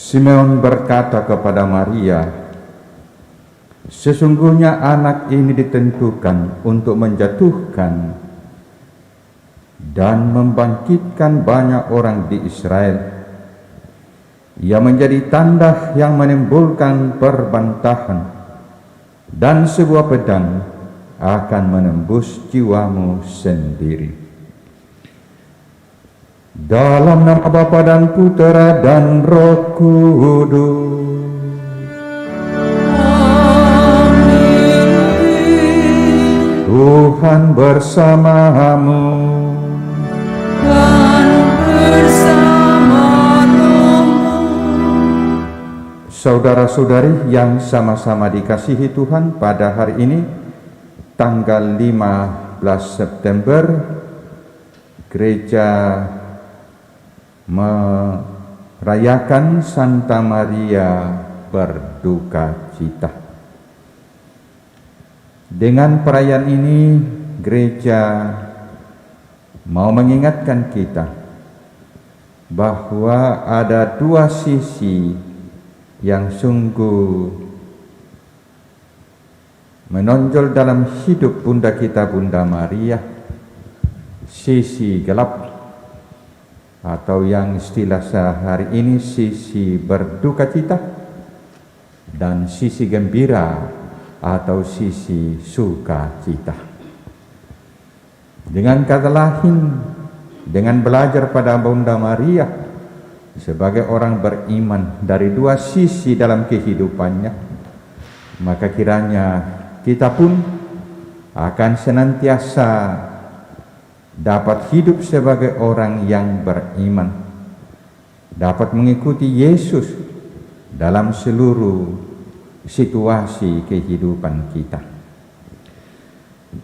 Simeon berkata kepada Maria, "Sesungguhnya anak ini ditentukan untuk menjatuhkan dan membangkitkan banyak orang di Israel. Ia menjadi tanda yang menimbulkan perbantahan, dan sebuah pedang akan menembus jiwamu sendiri." Dalam nama Bapa dan Putera dan Roh Kudus. Amin. Tuhan bersamamu Dan bersama rohmu. Saudara-saudari yang sama-sama dikasihi Tuhan, pada hari ini tanggal 15 September gereja merayakan Santa Maria berduka cita. Dengan perayaan ini gereja mau mengingatkan kita bahwa ada dua sisi yang sungguh menonjol dalam hidup Bunda kita, Bunda Maria. Sisi gelap atau yang istilah sehari ini sisi berduka cita, dan sisi gembira atau sisi sukacita. Dengan kata lain, dengan belajar pada Bunda Maria sebagai orang beriman dari dua sisi dalam kehidupannya, maka kiranya kita pun akan senantiasa dapat hidup sebagai orang yang beriman, dapat mengikuti Yesus dalam seluruh situasi kehidupan kita.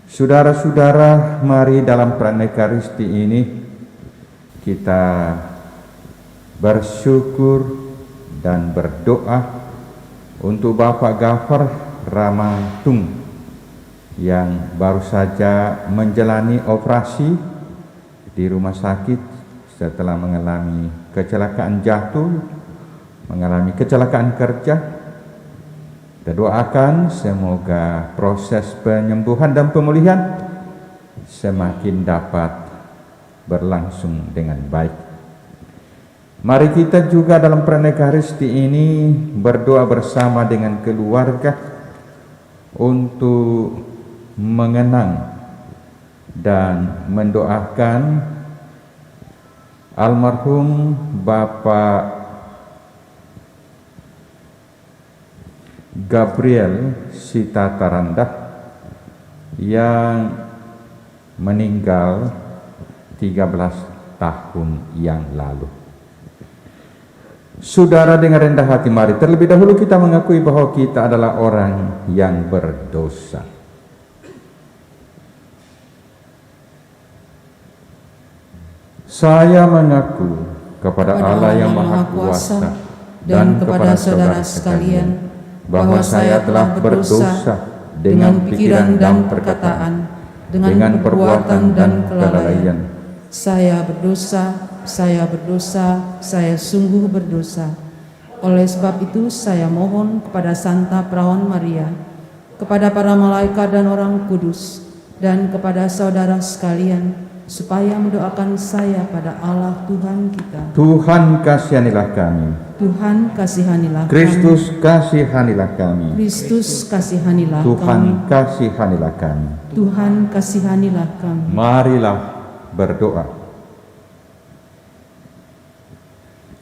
Saudara-saudara, mari dalam Pranekaristi ini kita bersyukur dan berdoa untuk Bapak Gafar Ramantung yang baru saja menjalani operasi di rumah sakit setelah mengalami kecelakaan jatuh, mengalami kecelakaan kerja. Kita doakan semoga proses penyembuhan dan pemulihan semakin dapat berlangsung dengan baik. Mari kita juga dalam Pranekaristi ini berdoa bersama dengan keluarga untuk mengenang dan mendoakan almarhum Bapak Gabriel Sitatarandah yang meninggal 13 tahun yang lalu. Saudara, dengan rendah hati mari terlebih dahulu kita mengakui bahwa kita adalah orang yang berdosa. Saya mengaku kepada Allah yang Maha Kuasa dan kepada saudara sekalian bahwa saya telah berdosa dengan pikiran dan perkataan, dengan perbuatan dan kelalaian. Saya berdosa, saya sungguh berdosa. Oleh sebab itu saya mohon kepada Santa Perawan Maria, kepada para malaikat dan orang kudus, dan kepada saudara sekalian, supaya mendoakan saya pada Allah Tuhan kita. Tuhan kasihanilah kami. Tuhan kasihanilah Kristus kasihanilah kami. Kristus kasihanilah Tuhan kasihanilah kami. Tuhan kasihanilah kami. Marilah berdoa.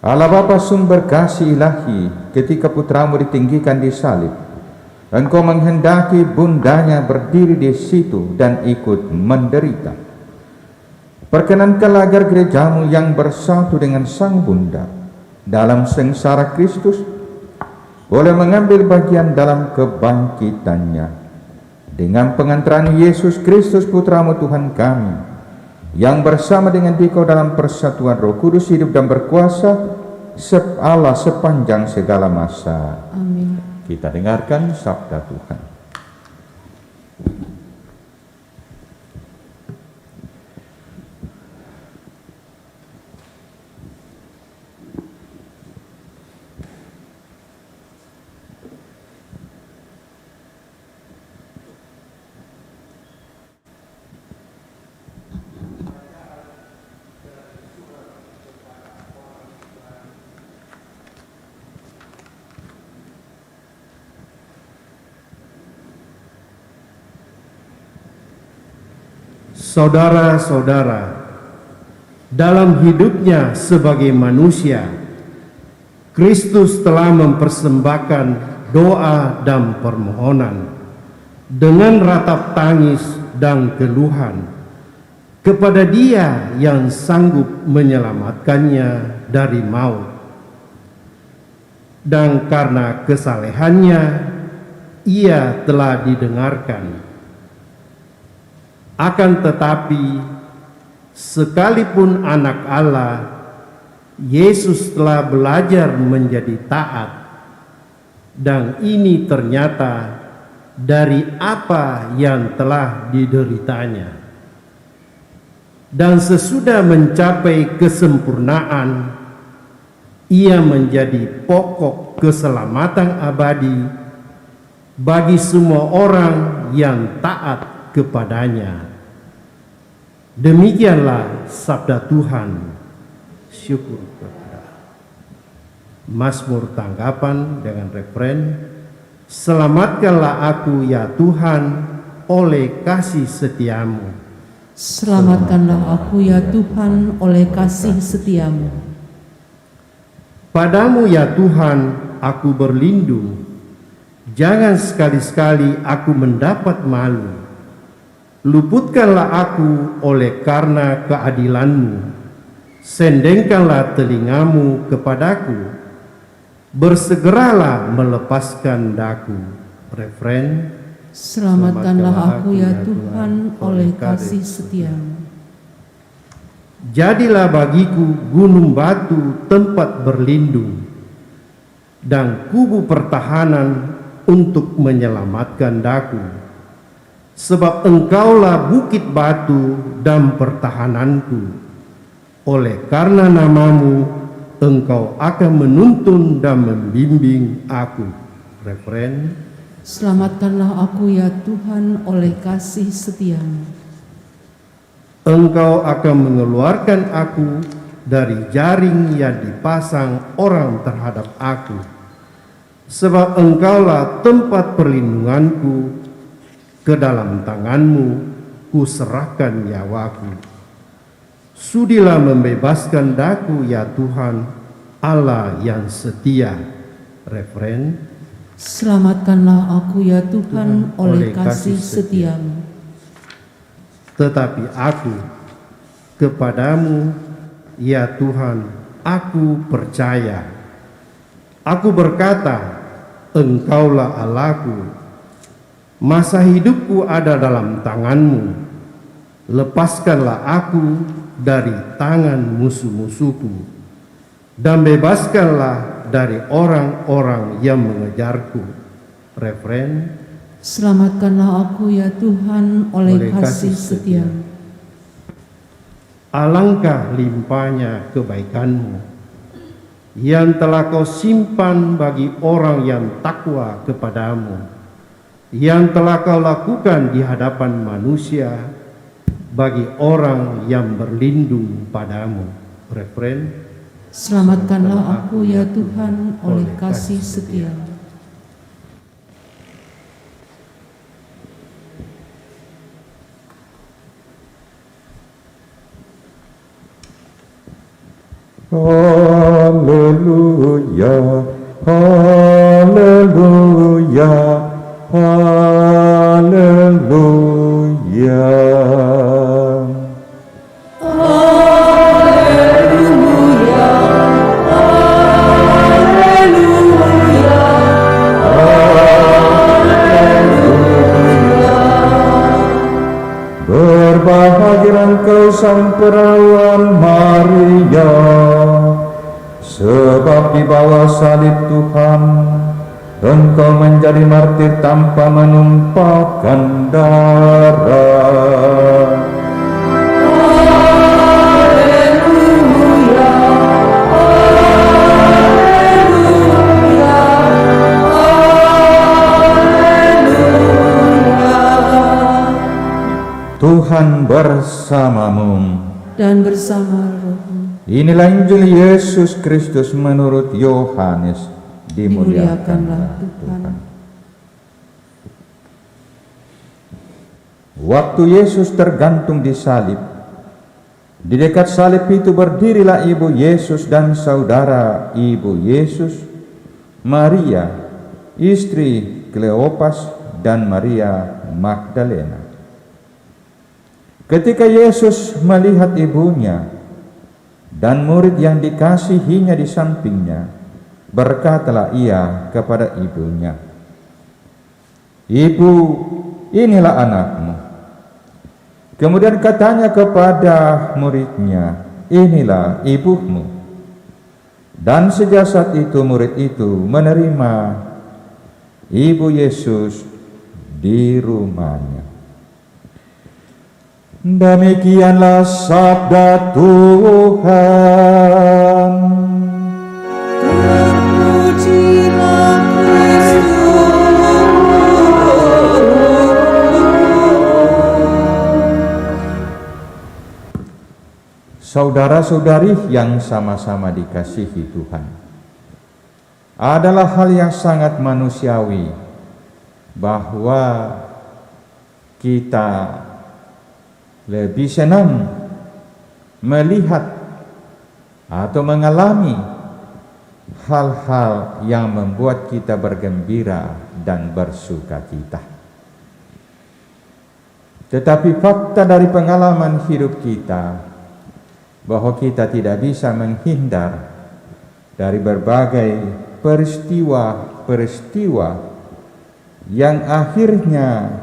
Allah Bapa sumber kasih ilahi, ketika putramu ditinggikan di salib, Engkau menghendaki bundanya berdiri di situ dan ikut menderita. Perkenankanlah agar gerejamu yang bersatu dengan sang bunda dalam sengsara Kristus boleh mengambil bagian dalam kebangkitannya dengan pengantaran Yesus Kristus putramu Tuhan kami, yang bersama dengan Dikau dalam persatuan Roh Kudus hidup dan berkuasa Allah sepanjang segala masa. Amin. Kita dengarkan sabda Tuhan. Saudara-saudara, dalam hidupnya sebagai manusia, Kristus telah mempersembahkan doa dan permohonan dengan ratap tangis dan keluhan kepada Dia yang sanggup menyelamatkannya dari maut. Dan karena kesalehannya, Ia telah didengarkan. Akan tetapi, sekalipun anak Allah, Yesus telah belajar menjadi taat, dan ini ternyata dari apa yang telah dideritanya. Dan sesudah mencapai kesempurnaan, Ia menjadi pokok keselamatan abadi bagi semua orang yang taat kepadanya. Demikianlah sabda Tuhan. Syukur kepada Allah. Mazmur tanggapan dengan referen, selamatkanlah aku ya Tuhan oleh kasih setiamu. Selamatkanlah aku ya Tuhan oleh kasih setiamu. Padamu ya Tuhan aku berlindung. Jangan sekali-sekali aku mendapat malu. Luputkanlah aku oleh karena keadilan-Mu. Sendengkanlah telingamu kepadaku. Bersegeralah melepaskan daku. Referen, Selamatkanlah aku ya Tuhan oleh kasih setiamu. jadilah bagiku gunung batu tempat berlindung dan kubu pertahanan untuk menyelamatkan daku. Sebab Engkaulah bukit batu dan pertahananku. Oleh karena namamu, Engkau akan menuntun dan membimbing aku. Referen, Selamatkanlah aku ya Tuhan oleh kasih setiamu. Engkau akan mengeluarkan aku dari jaring yang dipasang orang terhadap aku. Sebab Engkaulah tempat perlindunganku. Ke dalam tangan-Mu kuserahkan nyawaku. Sudilah membebaskan daku ya Tuhan, Allah yang setia. Referen, Selamatkanlah aku ya Tuhan oleh kasih setiamu. tetapi aku kepadamu ya Tuhan, aku percaya. Aku berkata, Engkaulah Allahku. Masa hidupku ada dalam tangan-Mu. Lepaskanlah aku dari tangan musuh-musuhku, dan bebaskanlah dari orang-orang yang mengejarku. Referen, Selamatkanlah aku ya Tuhan oleh kasih setiamu. alangkah limpahnya kebaikan-Mu yang telah Kau simpan bagi orang yang takwa kepadamu, yang telah Kau lakukan di hadapan manusia bagi orang yang berlindung padamu. Referen, Selamatkanlah aku ya Tuhan oleh kasih setiamu. Haleluya, haleluya, haleluya. Berbahagia engkau sang perawan Maria, sebab di bawah salib Tuhan engkau menjadi martir tanpa menumpahkan darah. Tuhan bersamamu Dan bersama rohmu. Inilah Injil Yesus Kristus menurut Yohanes. Dimuliakanlah Tuhan. Waktu Yesus tergantung di salib, di dekat salib itu berdirilah ibu Yesus dan saudara ibu Yesus, Maria, istri Kleopas dan Maria Magdalena. Ketika Yesus melihat ibunya dan murid yang dikasihinya di sampingnya, berkatalah ia kepada ibunya, "Ibu, inilah anakmu." Kemudian katanya kepada muridnya, "Inilah ibumu." Dan sejak saat itu murid itu menerima ibu Yesus di rumahnya. Demikianlah sabda Tuhan. Terpujilah Kristus. Saudara-saudari yang sama-sama dikasihi Tuhan, adalah hal yang sangat manusiawi bahwa kita lebih senang melihat atau mengalami hal-hal yang membuat kita bergembira dan bersukacita. Tetapi fakta dari pengalaman hidup kita bahwa kita tidak bisa menghindar dari berbagai peristiwa-peristiwa yang akhirnya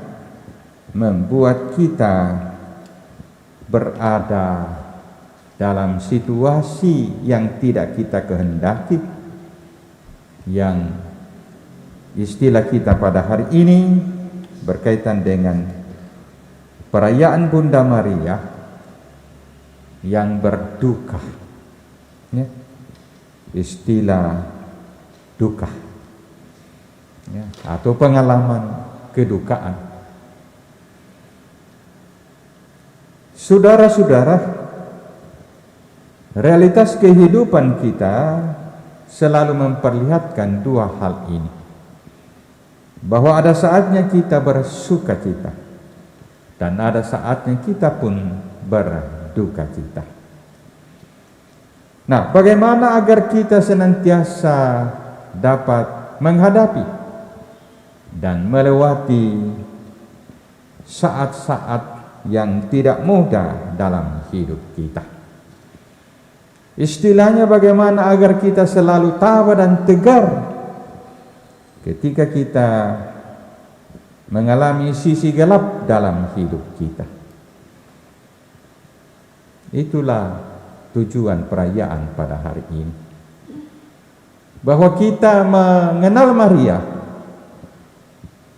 membuat kita berada dalam situasi yang tidak kita kehendaki, yang istilah kita pada hari ini berkaitan dengan perayaan Bunda Maria yang berduka, ya. Istilah duka, ya, atau pengalaman kedukaan. Saudara-saudara, realitas kehidupan kita selalu memperlihatkan dua hal ini, bahwa ada saatnya kita bersukacita dan ada saatnya kita pun berduka cita. Nah, bagaimana agar kita senantiasa dapat menghadapi dan melewati saat-saat yang tidak mudah dalam hidup kita? Istilahnya, bagaimana agar kita selalu tabah dan tegar ketika kita mengalami sisi gelap dalam hidup kita. Itulah tujuan perayaan pada hari ini, bahwa kita mengenal Maria,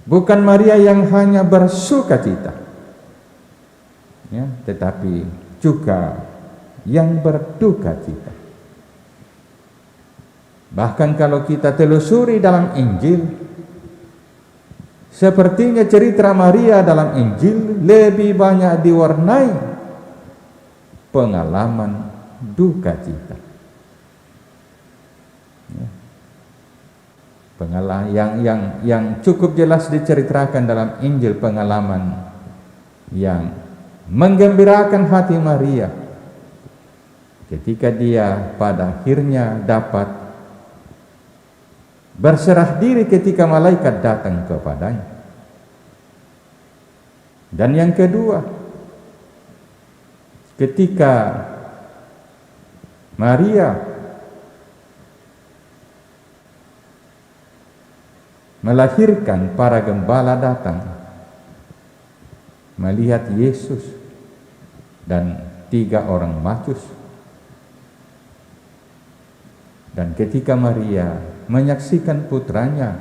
bukan Maria yang hanya bersukacita, ya, tetapi juga yang berduka cita. Bahkan kalau kita telusuri dalam Injil, sepertinya cerita Maria dalam Injil lebih banyak diwarnai pengalaman duka cita, ya. Pengalaman yang cukup jelas diceritakan dalam Injil, pengalaman yang menggembirakan hati Maria ketika dia pada akhirnya dapat berserah diri ketika malaikat datang kepadanya. Dan yang kedua, ketika Maria melahirkan, para gembala datang melihat Yesus dan 3 orang majus. Dan ketika Maria menyaksikan putranya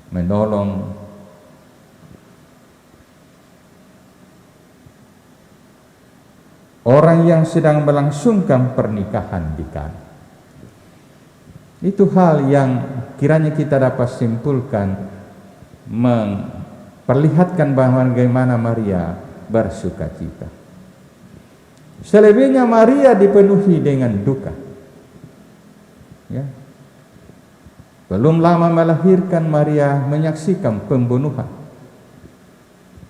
menolong orang yang sedang melangsungkan pernikahan di Kana, itu hal yang kiranya kita dapat simpulkan, memperlihatkan bagaimana Maria bersukacita. Selebihnya Maria dipenuhi dengan duka, ya. Belum lama melahirkan, Maria menyaksikan pembunuhan.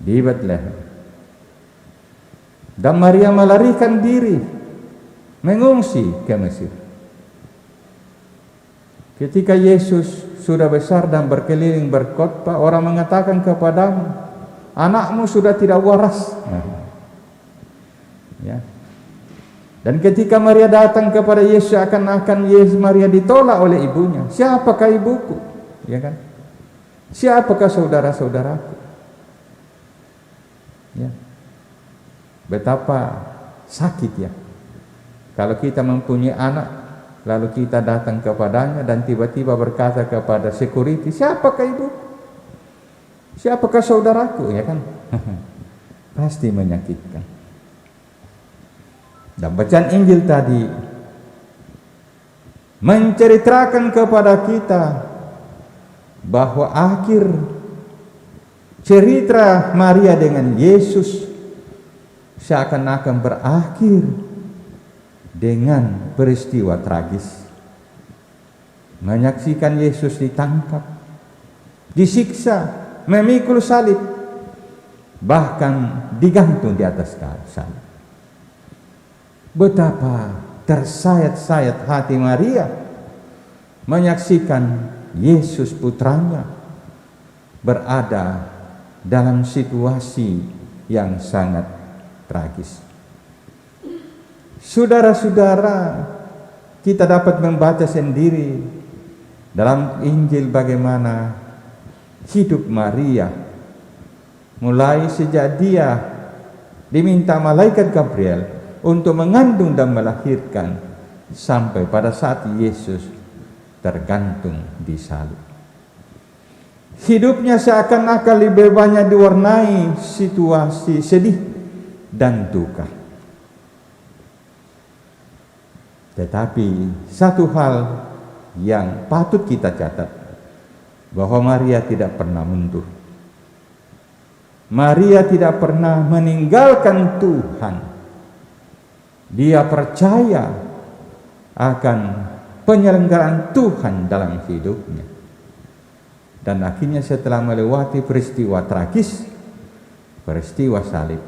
di Betlehem. Dan Maria melarikan diri mengungsi ke Mesir. Ketika Yesus sudah besar dan berkeliling berkhotbah, orang mengatakan kepadamu, anakmu sudah tidak waras. Ya. Dan ketika Maria datang kepada Yesus, akan Yesus Maria ditolak oleh ibunya. Siapakah ibuku? Ya kan? Siapakah saudara-saudaraku? Ya. Betapa sakit ya kalau kita mempunyai anak, lalu kita datang kepadanya dan tiba-tiba berkata kepada security, siapakah ibu? Siapakah saudaraku? Ya kan? Pasti menyakitkan. Dan bacaan Injil tadi menceritakan kepada kita bahwa akhir cerita Maria dengan Yesus seakan-akan berakhir dengan peristiwa tragis. Menyaksikan Yesus ditangkap, disiksa, memikul salib, bahkan digantung di atas salib. Betapa tersayat-sayat hati Maria menyaksikan Yesus putranya berada dalam situasi yang sangat tragis. Saudara-saudara, kita dapat membaca sendiri dalam Injil bagaimana hidup Maria mulai sejak dia diminta malaikat Gabriel untuk mengandung dan melahirkan sampai pada saat Yesus tergantung di salib. Hidupnya seakan-akan lebih banyak diwarnai situasi sedih dan duka. Tetapi satu hal yang patut kita catat, bahwa Maria tidak pernah mundur. Maria tidak pernah meninggalkan Tuhan. Dia percaya akan penyelenggaraan Tuhan dalam hidupnya. Dan akhirnya setelah melewati peristiwa tragis, peristiwa salib,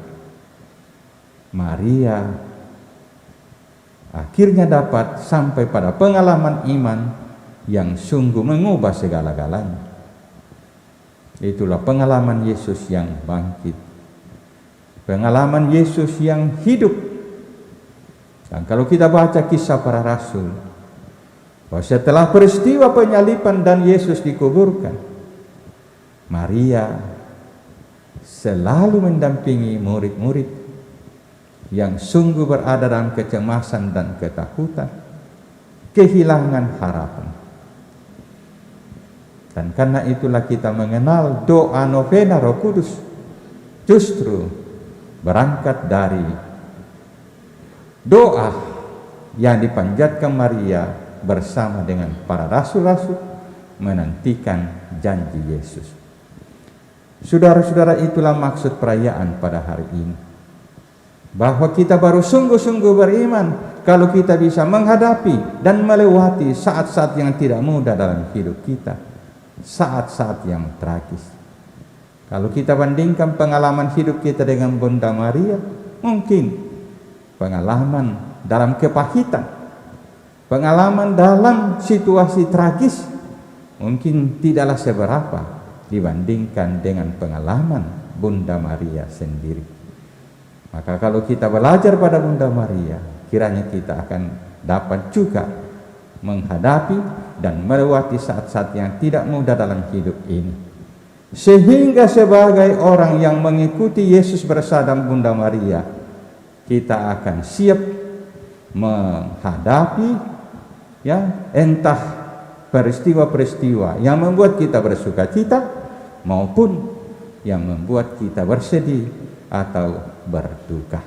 Maria akhirnya dapat sampai pada pengalaman iman yang sungguh mengubah segala-galanya. Itulah pengalaman Yesus yang bangkit, pengalaman Yesus yang hidup. Dan kalau kita baca kisah para rasul, bahwa setelah peristiwa penyaliban dan Yesus dikuburkan, Maria selalu mendampingi murid-murid yang sungguh berada dalam kecemasan dan ketakutan, kehilangan harapan. Dan karena itulah kita mengenal doa novena Roh Kudus, justru berangkat dari doa yang dipanjatkan Maria bersama dengan para rasul-rasul menantikan janji Yesus. Saudara-saudara, itulah maksud perayaan pada hari ini. Bahwa kita baru sungguh-sungguh beriman kalau kita bisa menghadapi dan melewati saat-saat yang tidak mudah dalam hidup kita, saat-saat yang tragis. Kalau kita bandingkan pengalaman hidup kita dengan Bunda Maria, mungkin pengalaman dalam kepahitan, pengalaman dalam situasi tragis mungkin tidaklah seberapa dibandingkan dengan pengalaman Bunda Maria sendiri. Maka kalau kita belajar pada Bunda Maria, kiranya kita akan dapat juga menghadapi dan melewati saat-saat yang tidak mudah dalam hidup ini. Sehingga sebagai orang yang mengikuti Yesus bersama Bunda Maria, kita akan siap menghadapi entah peristiwa-peristiwa yang membuat kita bersukacita maupun yang membuat kita bersedih atau berduka.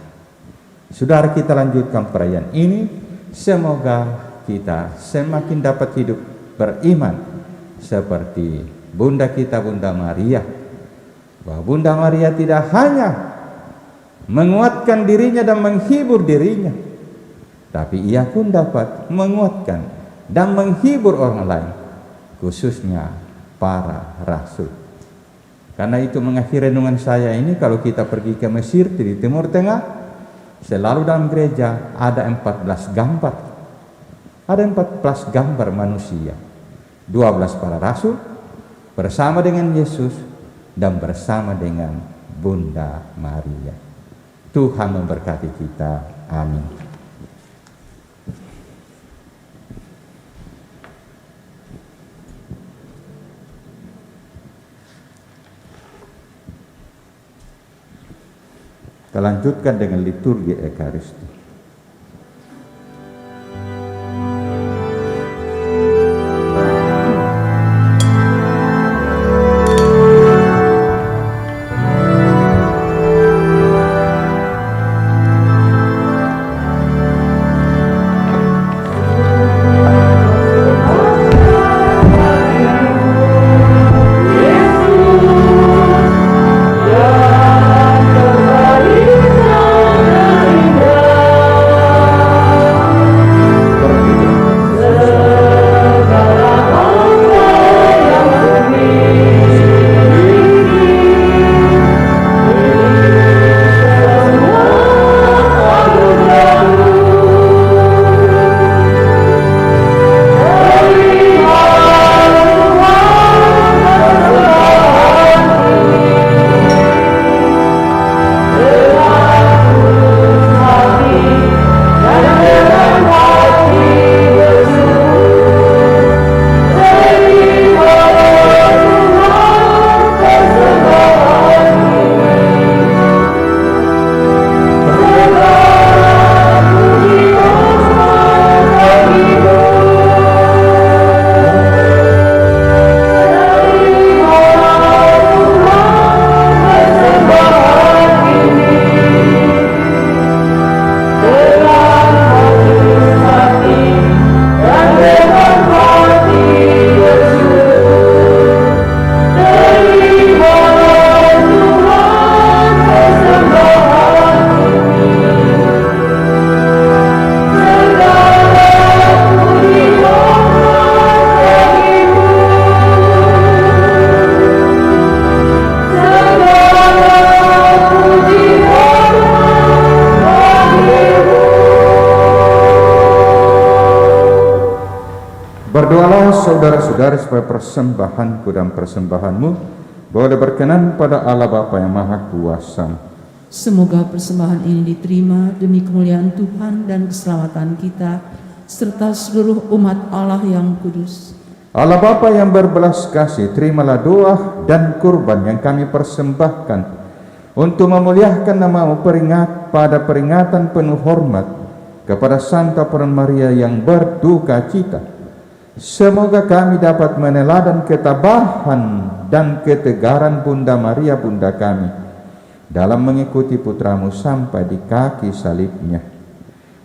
Saudara, kita lanjutkan perayaan ini. Semoga kita semakin dapat hidup beriman seperti Bunda kita, Bunda Maria. Bahwa Bunda Maria tidak hanya menguatkan dirinya dan menghibur dirinya, tapi ia pun dapat menguatkan dan menghibur orang lain, khususnya para rasul. Karena itu mengakhiri renungan saya ini, kalau kita pergi ke Mesir di Timur Tengah, selalu dalam gereja ada 14 gambar. Ada 14 gambar manusia. 12 para rasul bersama dengan Yesus dan bersama dengan Bunda Maria. Tuhan memberkati kita. Amin. Kita lanjutkan dengan liturgi Ekaristi. Berdoalah saudara-saudara supaya persembahanku dan persembahanmu boleh berkenan pada Allah Bapa yang Maha Kuasa. Semoga persembahan ini diterima demi kemuliaan Tuhan dan keselamatan kita, serta seluruh umat Allah yang kudus. Allah Bapa yang berbelas kasih, terimalah doa dan kurban yang kami persembahkan untuk memuliakan nama-Mu pada peringatan penuh hormat kepada Santa Peron Maria yang berduka cita. Semoga kami dapat meneladan ketabahan dan ketegaran Bunda Maria, Bunda kami, dalam mengikuti putra-Mu sampai di kaki salibnya.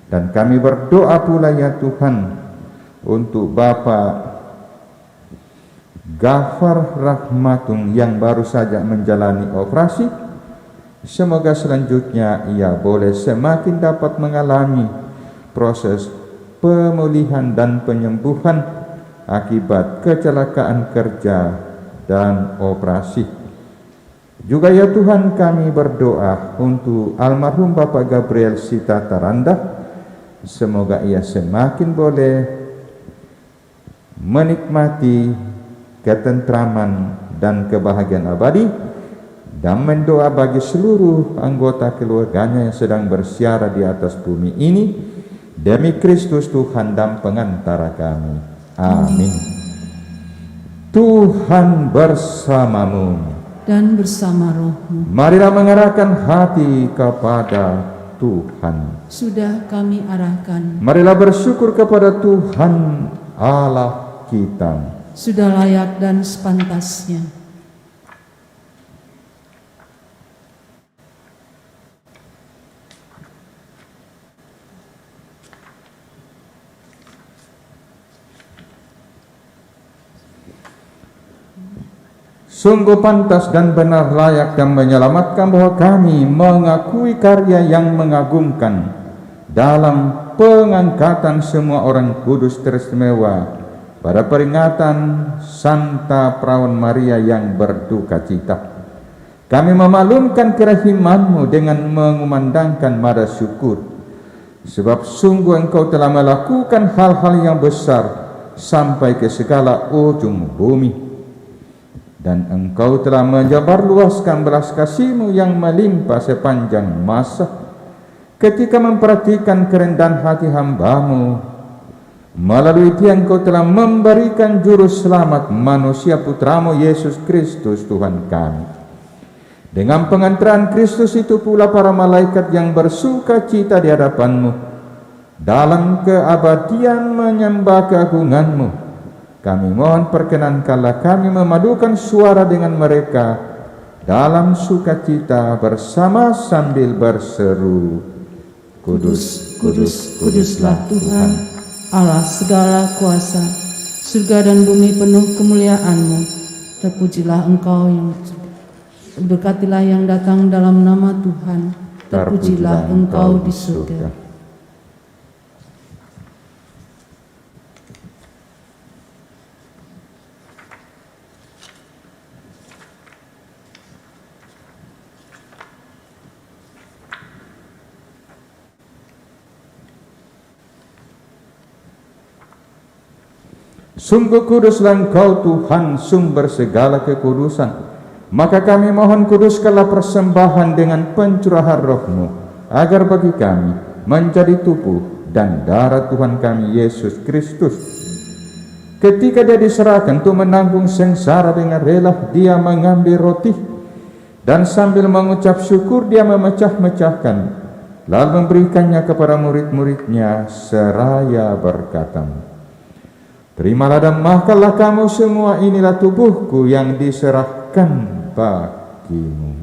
Dan kami berdoa pula ya Tuhan untuk Bapak Gafar Rahmatung yang baru saja menjalani operasi. Semoga selanjutnya ia boleh semakin dapat mengalami proses pemulihan dan penyembuhan akibat kecelakaan kerja dan operasi. Juga ya Tuhan kami berdoa untuk almarhum Bapak Gabriel Sita Taranda. Semoga ia semakin boleh menikmati ketentraman dan kebahagiaan abadi, dan mendoa bagi seluruh anggota keluarganya yang sedang bersiara di atas bumi ini demi Kristus Tuhan dan pengantara kami. Amin. Tuhan bersamamu dan bersama rohmu. Marilah mengarahkan hati kepada Tuhan. Sudah kami arahkan. Marilah bersyukur kepada Tuhan Allah kita. Sudah layak dan sepantasnya. Sungguh pantas dan benar, layak dan menyelamatkan bahwa kami mengakui karya yang mengagumkan dalam pengangkatan semua orang kudus teristimewa pada peringatan Santa Perawan Maria yang berduka cita. Kami memaklumkan kerahiman-Mu dengan mengumandangkan mara syukur, sebab sungguh Engkau telah melakukan hal-hal yang besar sampai ke segala ujung bumi, dan Engkau telah menyebarluaskan belas kasih-Mu yang melimpah sepanjang masa, ketika memperhatikan kerendahan hati hamba-Mu. Melalui Dia Engkau telah memberikan juru selamat manusia Putra-Mu Yesus Kristus Tuhan kami. Dengan pengantaran Kristus itu pula para malaikat yang bersuka cita di hadapan-Mu dalam keabadian menyembah keagungan-Mu. Kami mohon perkenankanlah kami memadukan suara dengan mereka dalam sukacita bersama sambil berseru, Kudus, kudus, kuduslah Tuhan, Allah segala kuasa, surga dan bumi penuh kemuliaan-Mu. Terpujilah Engkau yang berkatilah yang datang dalam nama Tuhan. Terpujilah Engkau di surga. Sungguh kuduslah Engkau Tuhan, sumber segala kekudusan. Maka kami mohon kuduskanlah persembahan dengan pencurahan Roh-Mu, agar bagi kami menjadi tubuh dan darah Tuhan kami Yesus Kristus. Ketika Dia diserahkan untuk menanggung sengsara dengan rela, Dia mengambil roti, dan sambil mengucap syukur Dia memecah-mecahkan, lalu memberikannya kepada murid-murid-Nya seraya berkata, Terimalah dan makanlah kamu semua, inilah tubuhku yang diserahkan bagimu.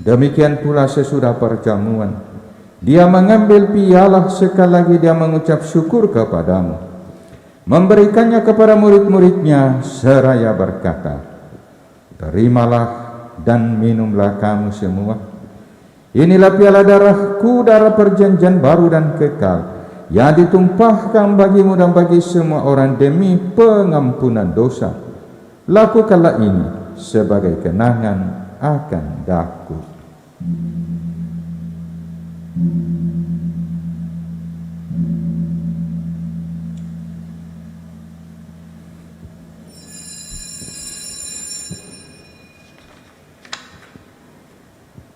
Demikian pula sesudah perjamuan, Dia mengambil piala, sekali lagi Dia mengucap syukur kepadamu, memberikannya kepada murid-murid-Nya seraya berkata, Terimalah dan minumlah kamu semua. Inilah piala darahku, darah perjanjian baru dan kekal, yang ditumpahkan bagimu dan bagi semua orang demi pengampunan dosa. Lakukanlah ini sebagai kenangan akan daku.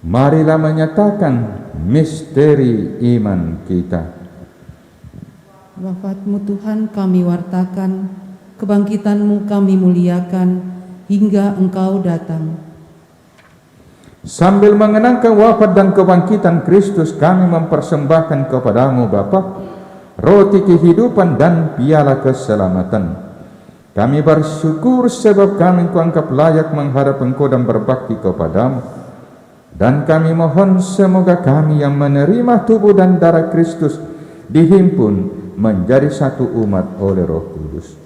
Marilah menyatakan misteri iman kita. Wafat-Mu Tuhan kami wartakan, kebangkitan-Mu kami muliakan, hingga Engkau datang. Sambil mengenangkan wafat dan kebangkitan Kristus, kami mempersembahkan kepadamu Bapa roti kehidupan dan piala keselamatan. Kami bersyukur sebab kami Engkau anggap layak menghadap Engkau dan berbakti kepadamu. Dan kami mohon semoga kami yang menerima tubuh dan darah Kristus dihimpun menjadi satu umat oleh Roh Kudus.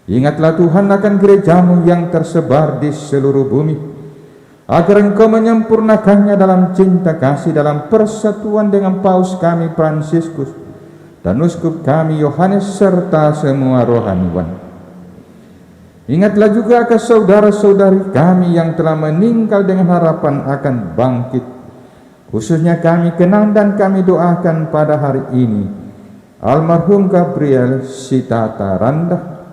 Ingatlah Tuhan akan gereja-Mu yang tersebar di seluruh bumi, agar Engkau menyempurnakannya dalam cinta kasih, dalam persatuan dengan Paus kami Fransiskus dan Uskup kami Yohanes serta semua rohaniwan. Ingatlah juga ke saudara-saudari kami yang telah meninggal dengan harapan akan bangkit. Khususnya kami kenang dan kami doakan pada hari ini almarhum Gabriel Sitata Randa,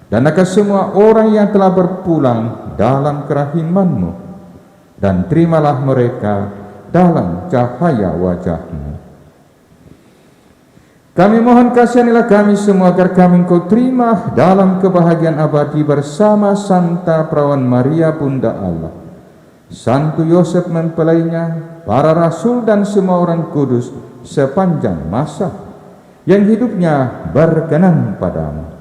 dan akan semua orang yang telah berpulang dalam kerahiman-Mu, dan terimalah mereka dalam cahaya wajah-Mu. Kami mohon kasihanilah kami semua agar kami Engkau terima dalam kebahagiaan abadi bersama Santa Perawan Maria Bunda Allah, Santo Yosef mempelainya, para rasul dan semua orang kudus sepanjang masa yang hidupnya berkenan padamu.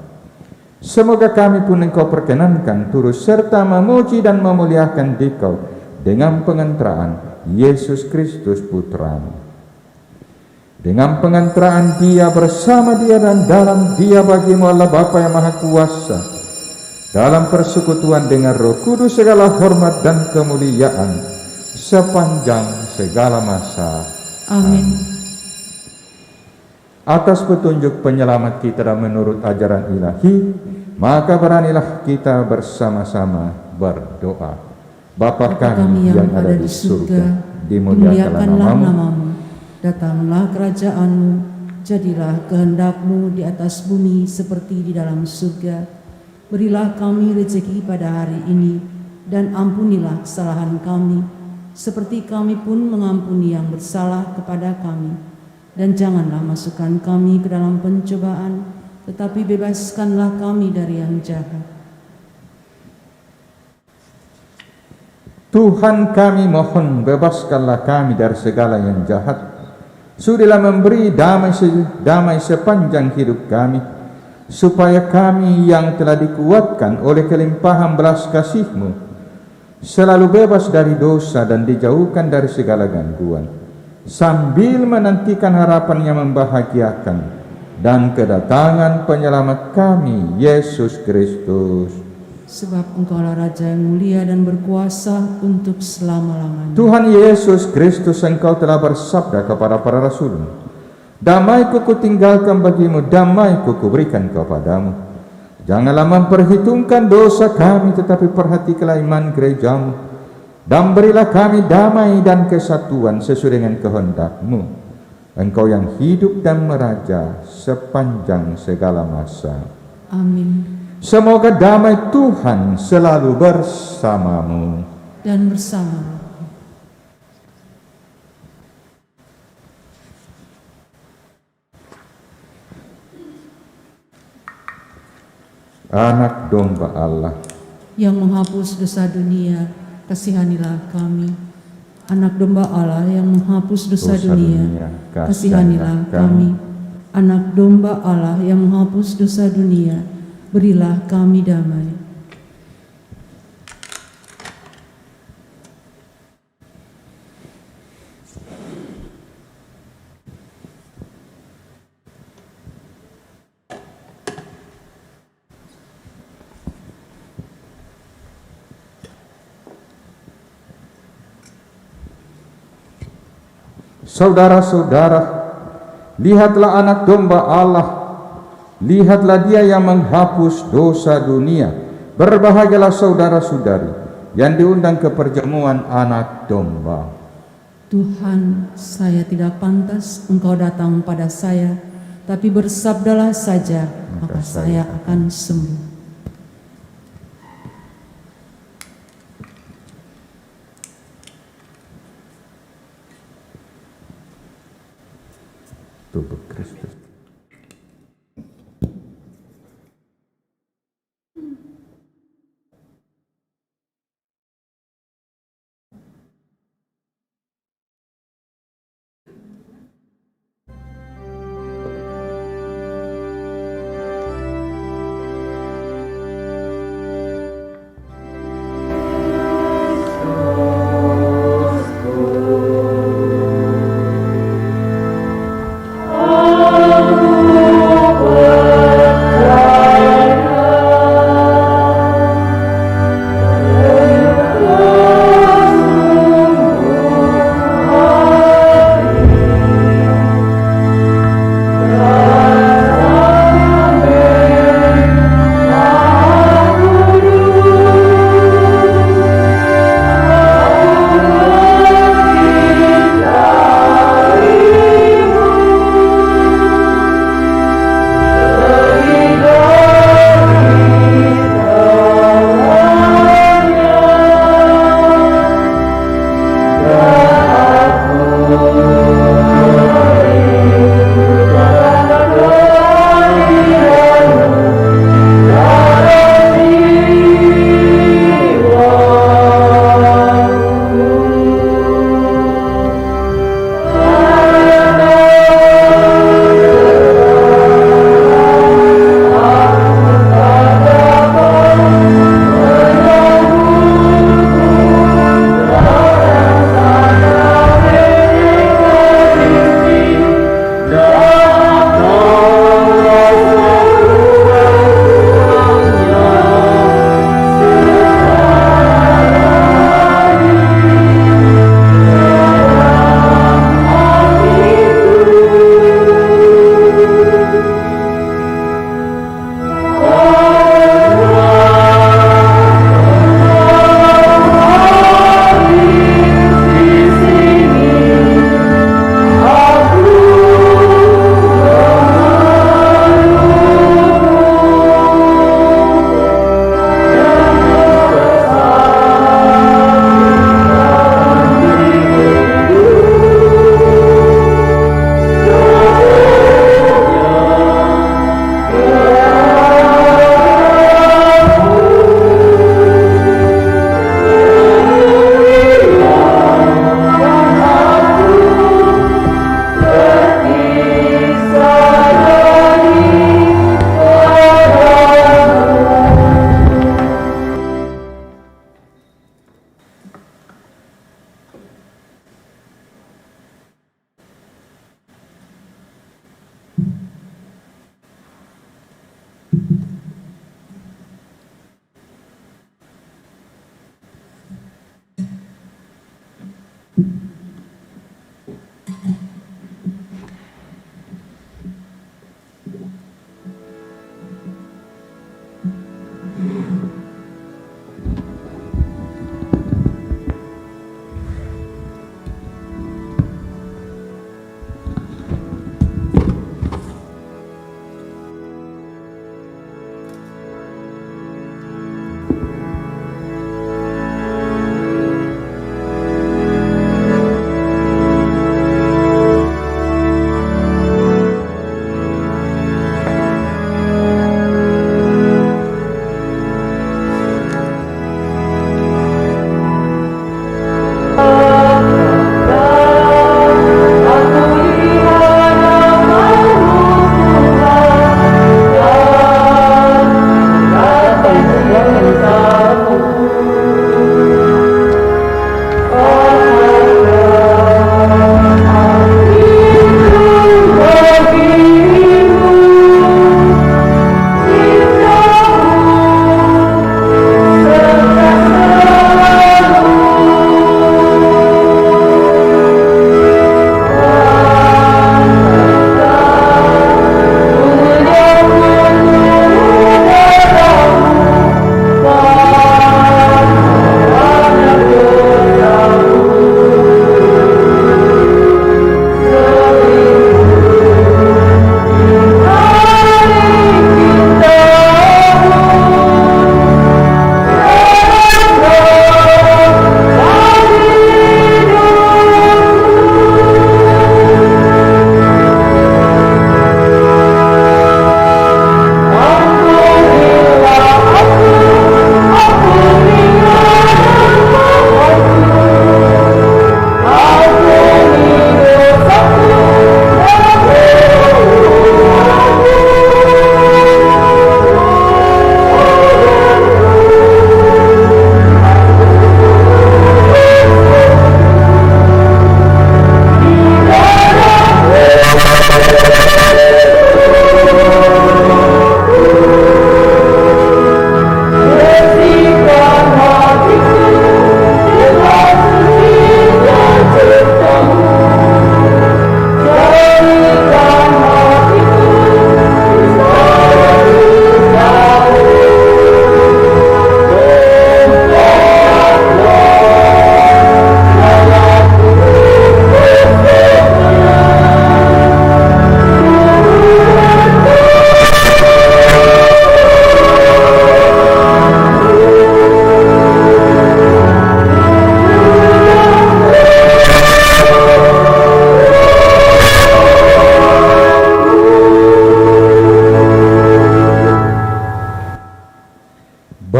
Semoga kami pun Engkau perkenankan turut serta memuji dan memuliakan Dikau dengan pengantaraan Yesus Kristus Putra-Mu. Dengan pengantaraan Dia, bersama Dia dan dalam Dia bagimu Allah Bapa yang Maha Kuasa, dalam persekutuan dengan Roh Kudus segala hormat dan kemuliaan sepanjang segala masa. Amin. Atas petunjuk penyelamat kita dan menurut ajaran ilahi, maka beranilah kita bersama-sama berdoa. Bapa kami yang ada di surga, dimuliakanlah namamu, datanglah kerajaan-Mu, jadilah kehendak-Mu di atas bumi seperti di dalam surga. Berilah kami rezeki pada hari ini, dan ampunilah kesalahan kami, seperti kami pun mengampuni yang bersalah kepada kami. Dan janganlah masukkan kami ke dalam pencobaan, tetapi bebaskanlah kami dari yang jahat. Tuhan kami mohon, bebaskanlah kami dari segala yang jahat. Sudilah memberi damai sepanjang hidup kami, supaya kami yang telah dikuatkan oleh kelimpahan belas kasih-Mu selalu bebas dari dosa dan dijauhkan dari segala gangguan, sambil menantikan harapan yang membahagiakan dan kedatangan penyelamat kami, Yesus Kristus. Sebab Engkaulah Raja yang mulia dan berkuasa untuk selama-lamanya. Tuhan Yesus Kristus, Engkau telah bersabda kepada para rasul, damai-Ku kutinggalkan bagimu, damai-Ku kuberikan kepadamu. Janganlah memperhitungkan dosa kami, tetapi perhatikanlah iman gereja-Mu, dan berilah kami damai dan kesatuan sesuai dengan kehendak-Mu. Engkau yang hidup dan meraja sepanjang segala masa. Amin. Semoga damai Tuhan selalu bersamamu. Dan bersama Anak domba Allah yang menghapus dosa dunia, kasihanilah kami. Anak domba Allah yang menghapus dosa dunia, kasihanilah kami. Anak domba Allah yang menghapus dosa dunia, berilah kami damai. Saudara-saudara, lihatlah anak domba Allah, lihatlah dia yang menghapus dosa dunia. Berbahagialah saudara-saudari yang diundang ke perjamuan anak domba. Tuhan, saya tidak pantas Engkau datang pada saya, tapi bersabdalah saja, maka saya akan sembuh. Tubuh Kristus. Amen.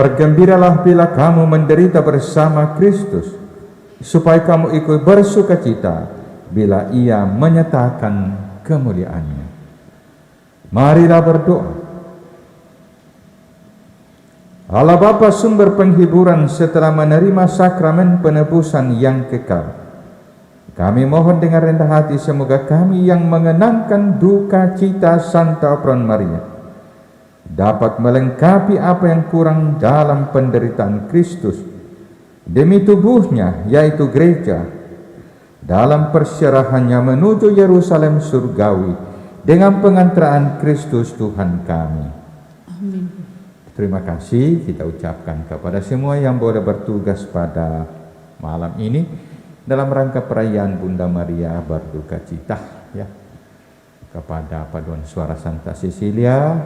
Bergembiralah bila kamu menderita bersama Kristus, supaya kamu ikut bersukacita bila ia menyatakan kemuliaannya. Marilah berdoa. Allah Bapa sumber penghiburan setelah menerima sakramen penebusan yang kekal, kami mohon dengan rendah hati semoga kami yang mengenangkan duka cita Santa Peron Maria dapat melengkapi apa yang kurang dalam penderitaan Kristus demi tubuhnya, yaitu gereja, dalam persyarahannya menuju Yerusalem surgawi dengan pengantaraan Kristus Tuhan kami. Amin. Terima kasih kita ucapkan kepada semua yang boleh bertugas pada malam ini dalam rangka perayaan Bunda Maria berduka cita, ya. Kepada Paduan Suara Santa Cecilia,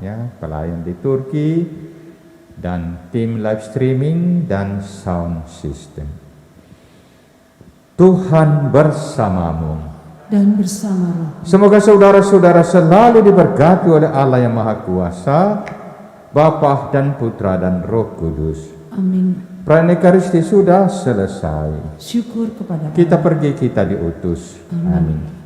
ya, pelayan di Turki, dan tim live streaming dan sound system. Tuhan bersamamu Dan bersama roh. Semoga saudara-saudara selalu diberkati oleh Allah yang Maha Kuasa, Bapa dan Putra dan Roh Kudus. Amin. Perayaan Ekaristi sudah selesai. Syukur kepada Allah. Kita pergi, kita diutus. Amin. Amin.